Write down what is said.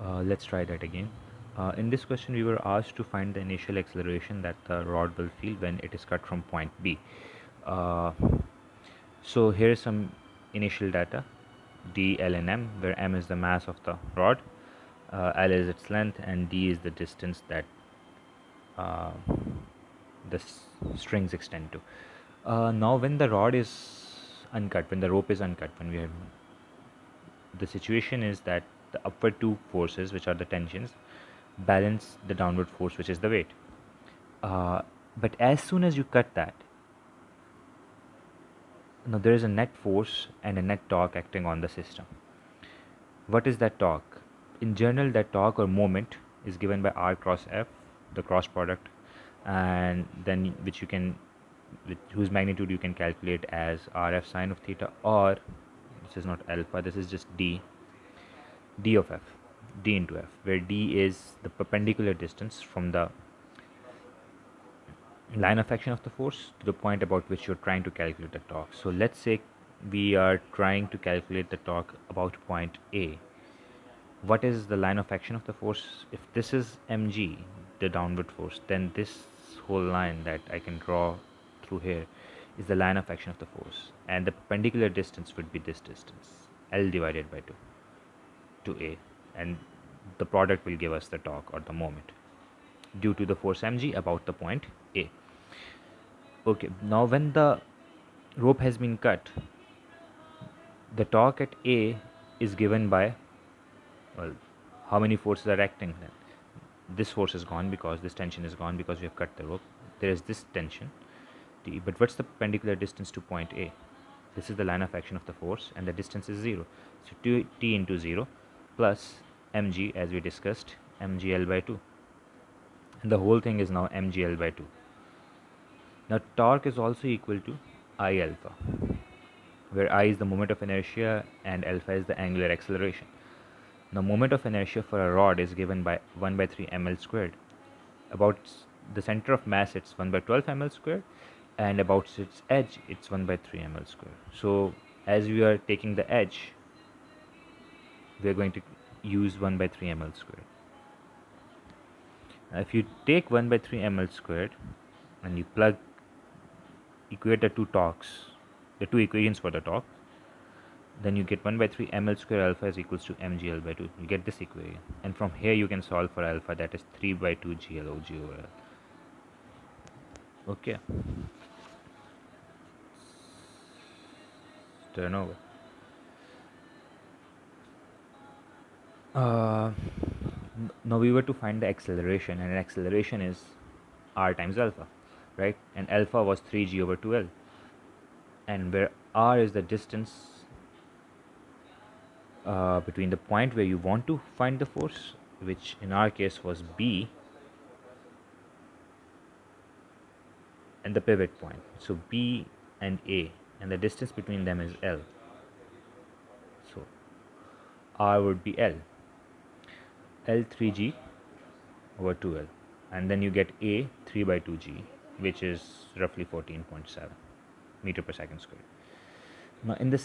Let's try that again. In this question, we were asked to find the initial acceleration that the rod will feel when it is cut from point B. Uh, so here is some initial data: D, L, and M, where M is the mass of the rod, L is its length, and D is the distance that uh, the strings extend to. Now, when the rod is uncut, when the rope is uncut, when we have the situation is that the upward two forces, which are the tensions, balance the downward force, which is the weight. But as soon as you cut that, now there is a net force and a net torque acting on the system. What is that torque? In general, that torque or moment is given by R cross F, the cross product, and then which you can, with whose magnitude you can calculate as RF sine of theta, or this is not alpha, this is just d of f, d into f, where d is the perpendicular distance from the line of action of the force to the point about which you're trying to calculate the torque. So let's say we are trying to calculate the torque about point A. What is the line of action of the force? If this is mg, the downward force, then this whole line that I can draw through here is the line of action of the force, and the perpendicular distance would be this distance, L divided by 2 to A, and the product will give us the torque or the moment due to the force mg about the point A. Okay, now when the rope has been cut, the torque at A is given by, well, how many forces are acting then? This force is gone because this tension is gone because we have cut the rope. There is this tension, T, but what's the perpendicular distance to point A? This is the line of action of the force, and the distance is 0. So T into 0 plus mg, as we discussed, mgl by 2. And the whole thing is now mgl by 2. Now torque is also equal to I alpha, where I is the moment of inertia and alpha is the angular acceleration. Now moment of inertia for a rod is given by 1 by 3 ml squared. About the center of mass it's 1 by 12 ml squared, and about its edge it's 1 by 3 ml squared. So as we are taking the edge, we are going to use 1 by 3 ml squared. Now if you take 1 by 3 ml squared and you equate the two torques, the two equations for the torque, then you get 1 by 3 ml square alpha is equals to mgl by 2. You get this equation, and from here you can solve for alpha, that is 3 by 2 gl og over L. Okay, turn over. Now we were to find the acceleration, and acceleration is r times alpha, right? And alpha was 3g over 2l, and where r is the distance between the point where you want to find the force, which in our case was B, and the pivot point. So B and A, and the distance between them is L. So R would be L, L3G over 2L, and then you get A 3 by 2G, which is roughly 14.7 meter per second squared. Now in the